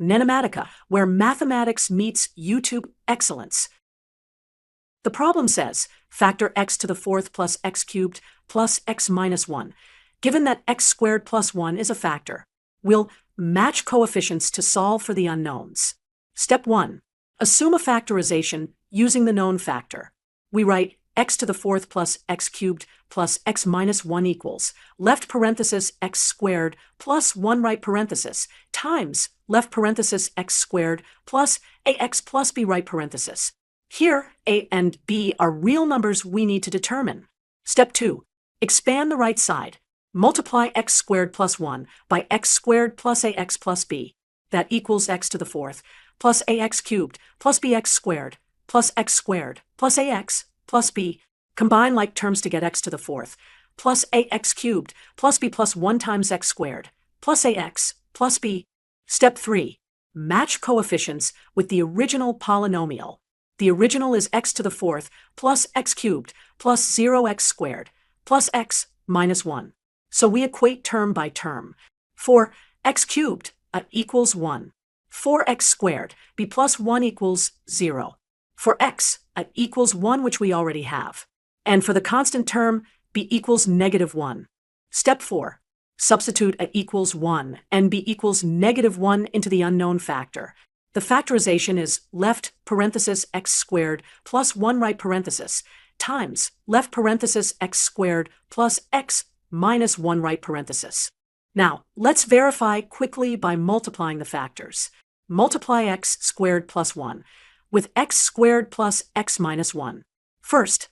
NENOMATICA, where mathematics meets YouTube excellence. The problem says, factor x to the fourth plus x cubed plus x minus 1. Given that x squared plus 1 is a factor, we'll match coefficients to solve for the unknowns. Step 1. Assume a factorization using the known factor. We write x to the fourth plus x cubed plus x minus 1 equals left parenthesis x squared plus 1 right parenthesis times left parenthesis x squared plus ax plus b right parenthesis. Here, a and b are real numbers we need to determine. Step 2. Expand the right side. Multiply x squared plus 1 by x squared plus ax plus b. That equals x to the fourth plus ax cubed plus bx squared plus x squared plus ax plus b. Combine like terms to get x to the fourth plus ax cubed plus b plus 1 times x squared plus ax plus b. Step 3. Match coefficients with the original polynomial. The original is x to the fourth plus x cubed plus 0x squared plus x minus 1. So we equate term by term. For x cubed equals 1. For x squared, b plus 1 equals 0. For x equals 1, which we already have. And for the constant term, b equals negative 1. Step 4. Substitute equals 1 and b equals negative 1 into the unknown factor. The factorization is left parenthesis x squared plus 1 right parenthesis times left parenthesis x squared plus x minus 1 right parenthesis. Now, let's verify quickly by multiplying the factors. Multiply x squared plus 1 with x squared plus x minus 1. First,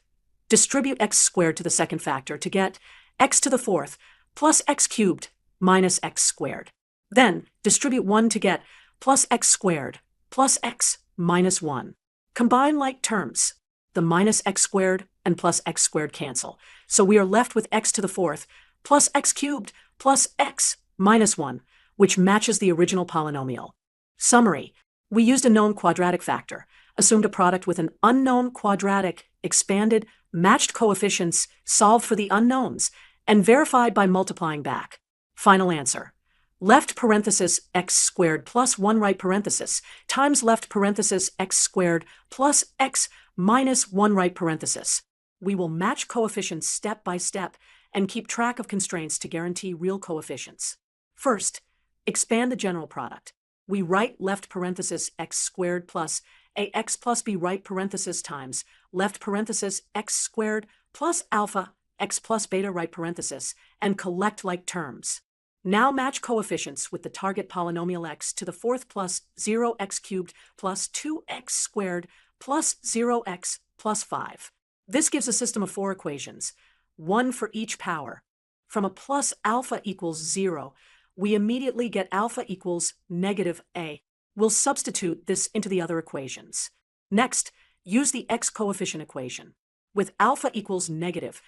distribute x squared to the second factor to get x to the fourth plus x cubed minus x squared. Then, distribute 1 to get plus x squared plus x minus 1. Combine like terms. The minus x squared and plus x squared cancel. So we are left with x to the fourth plus x cubed plus x minus 1, which matches the original polynomial. Summary. We used a known quadratic factor, assumed a product with an unknown quadratic, expanded, matched coefficients, solved for the unknowns, and verified by multiplying back. Final answer. Left parenthesis x squared plus 1 right parenthesis times left parenthesis x squared plus x minus 1 right parenthesis. We will match coefficients step by step and keep track of constraints to guarantee real coefficients. First, expand the general product. We write left parenthesis x squared plus ax plus b right parenthesis times left parenthesis x squared plus alpha x plus beta right parenthesis and collect like terms. Now match coefficients with the target polynomial x to the fourth plus 0x cubed plus 2x squared plus 0x plus 5. This gives a system of 4 equations, 1 for each power. From a plus alpha equals 0, we immediately get alpha equals negative a. We'll substitute this into the other equations. Next, use the x coefficient equation. With alpha equals negative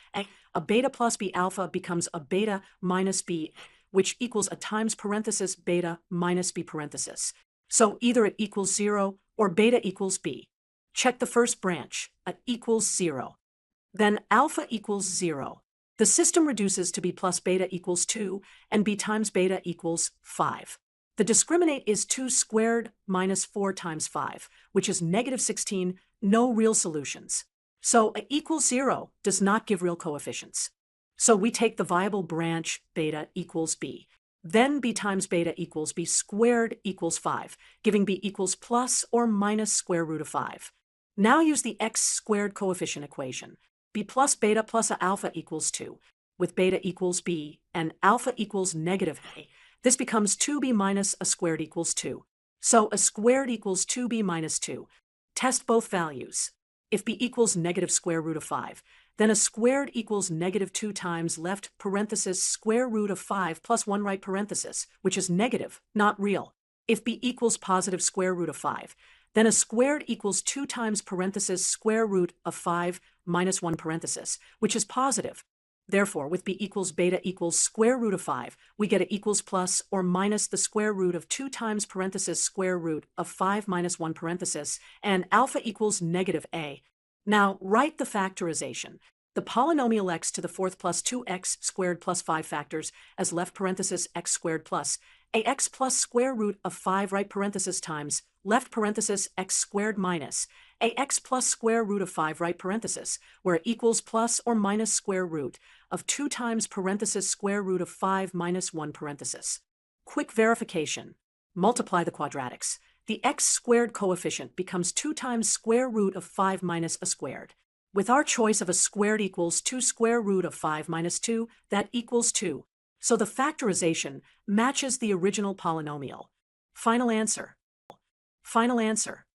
a beta plus b alpha becomes a beta minus b, which equals a times parenthesis beta minus b parenthesis. So either it equals 0 or beta equals b. Check the first branch, equals 0. Then alpha equals 0. The system reduces to b plus beta equals 2 and b times beta equals 5. The discriminant is 2 squared minus 4 times 5, which is negative 16, no real solutions. So equals 0 does not give real coefficients. So we take the viable branch beta equals b. Then b times beta equals b squared equals 5, giving b equals plus or minus square root of 5. Now use the x squared coefficient equation. B plus beta plus alpha equals 2. With beta equals b and alpha equals negative a, this becomes 2b minus a squared equals 2. So a squared equals 2b minus 2. Test both values. If b equals negative square root of 5, then a squared equals negative 2 times left parenthesis square root of 5 plus 1 right parenthesis, which is negative, not real. If b equals positive square root of 5, then a squared equals 2 times parenthesis square root of 5 minus 1 parenthesis, which is positive. Therefore, with b equals beta equals square root of 5, we get a equals plus or minus the square root of 2 times parenthesis square root of 5 minus 1 parenthesis, and alpha equals negative a. Now, write the factorization. The polynomial x to the fourth plus 2x squared plus 5 factors as left parenthesis x squared plus ax plus square root of 5 right parenthesis times left parenthesis x squared minus ax plus square root of 5 right parenthesis, where it equals plus or minus square root of 2 times parenthesis square root of 5 minus 1 parenthesis. Quick verification. Multiply the quadratics. The x squared coefficient becomes 2 times square root of 5 minus a squared. With our choice of a squared equals 2 square root of 5 minus 2, that equals 2. So the factorization matches the original polynomial. Final answer. Final answer.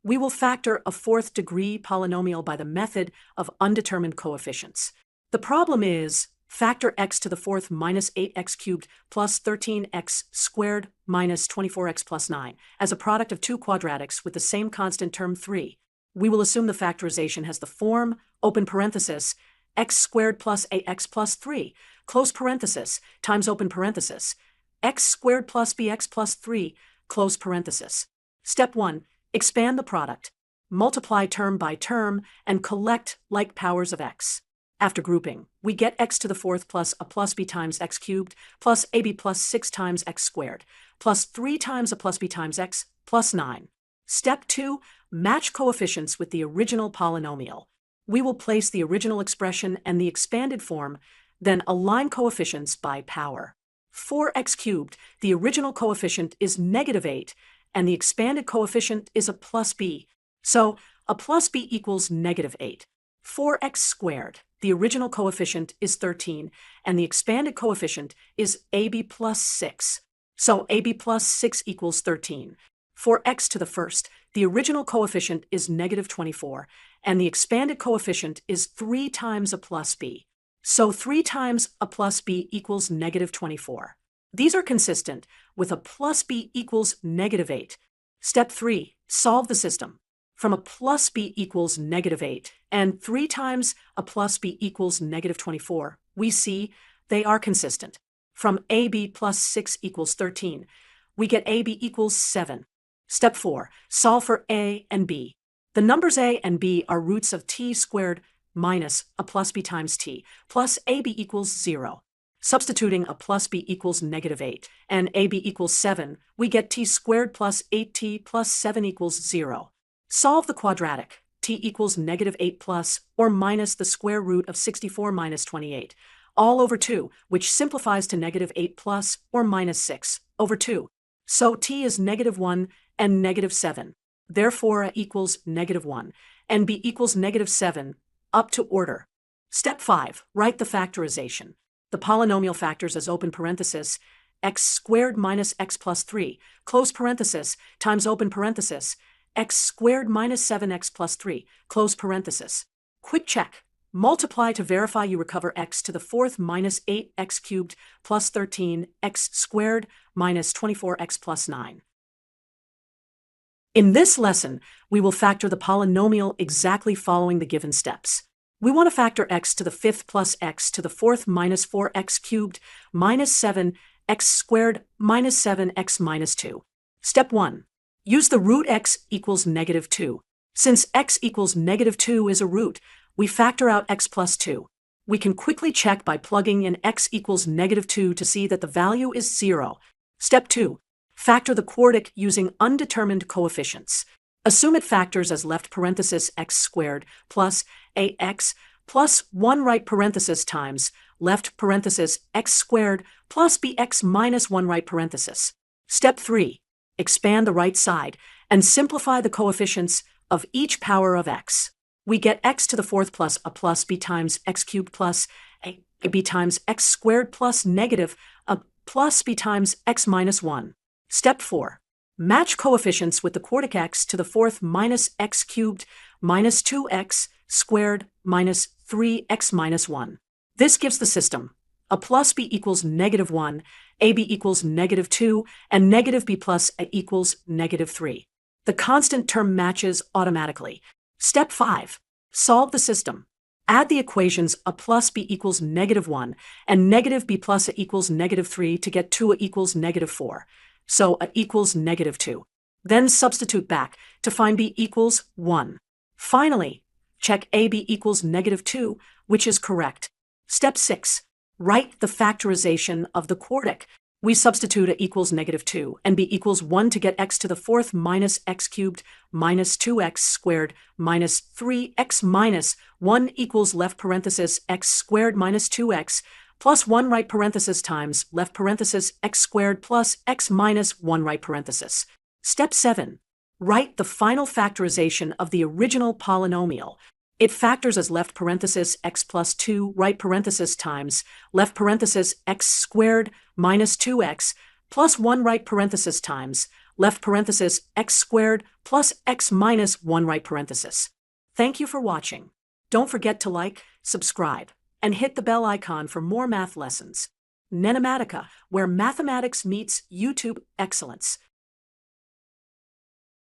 We will factor a 4th degree polynomial by the method of undetermined coefficients. The problem is factor x to the 4th minus 8x cubed plus 13x squared minus 24x plus 9 as a product of two quadratics with the same constant term 3. We will assume the factorization has the form, open parenthesis, x squared plus ax plus 3, close parenthesis, times open parenthesis, x squared plus bx plus 3, close parenthesis. Step 1. Expand the product. Multiply term by term and collect like powers of x. After grouping, we get x to the 4th plus a plus b times x cubed plus ab plus 6 times x squared plus 3 times a plus b times x plus 9. Step 2. Match coefficients with the original polynomial. We will place the original expression and the expanded form, then align coefficients by power. For x cubed, the original coefficient is negative 8, and the expanded coefficient is a plus b. So a plus b equals negative 8. For x squared, the original coefficient is 13, and the expanded coefficient is ab plus 6. So ab plus 6 equals 13. For x to the 1st, the original coefficient is negative 24, and the expanded coefficient is 3 times a plus b. So 3 times a plus b equals negative 24. These are consistent with a plus b equals negative 8. Step 3. Solve the system. From a plus b equals negative 8 and 3 times a plus b equals negative 24, we see they are consistent. From ab plus 6 equals 13, we get ab equals 7. Step 4. Solve for a and b. The numbers a and b are roots of t squared minus a plus b times t plus ab equals 0. Substituting a plus b equals negative 8 and ab equals 7, we get t squared plus 8t plus 7 equals 0. Solve the quadratic. T equals negative 8 plus or minus the square root of 64 minus 28, all over 2, which simplifies to negative 8 plus or minus 6 over 2. So t is negative 1 and negative 7. Therefore, a equals negative 1 and b equals negative 7 up to order. Step 5. Write the factorization. The polynomial factors as open parenthesis, x squared minus x plus 3, close parenthesis, times open parenthesis, x squared minus 7x plus 3, close parenthesis. Quick check. Multiply to verify you recover x to the 4th minus 8x cubed plus 13 x squared minus 24x plus 9. In this lesson, we will factor the polynomial exactly following the given steps. We want to factor x to the 5th plus x to the 4th minus 4x cubed minus 7 x squared minus 7x minus 2. Step 1. Use the root x equals negative 2. Since x equals negative 2 is a root, we factor out x plus 2. We can quickly check by plugging in x equals negative 2 to see that the value is 0. Step 2. Factor the quartic using undetermined coefficients. Assume it factors as left parenthesis x squared plus ax plus 1 right parenthesis times left parenthesis x squared plus bx minus 1 right parenthesis. Step 3. Expand the right side and simplify the coefficients of each power of x. We get x to the 4th plus a plus b times x cubed plus a b times x squared plus negative a plus b times x minus 1. Step 4. Match coefficients with the quartic x to the 4th minus x cubed minus 2x squared minus 3x minus 1. This gives the system a plus b equals negative 1, ab equals negative 2, and negative b plus a equals negative 3. The constant term matches automatically. Step 5. Solve the system. Add the equations a plus b equals negative 1 and negative b plus a equals negative 3 to get 2a equals negative 4. So a equals negative 2. Then substitute back to find b equals 1. Finally, check ab equals negative 2, which is correct. Step 6. Write the factorization of the quartic. We substitute a equals -2 and b equals 1 to get x to the fourth minus x cubed minus 2x squared minus 3x minus 1 equals left parenthesis x squared minus 2x plus 1 right parenthesis times left parenthesis x squared plus x minus 1 right parenthesis. Step 7. Write the final factorization of the original polynomial. It factors as left parenthesis x plus 2 right parenthesis times left parenthesis x squared minus 2x plus 1 right parenthesis times left parenthesis x squared plus x minus 1 right parenthesis. Thank you for watching. Don't forget to like, subscribe, and hit the bell icon for more math lessons. NENOMATICA, where mathematics meets YouTube excellence.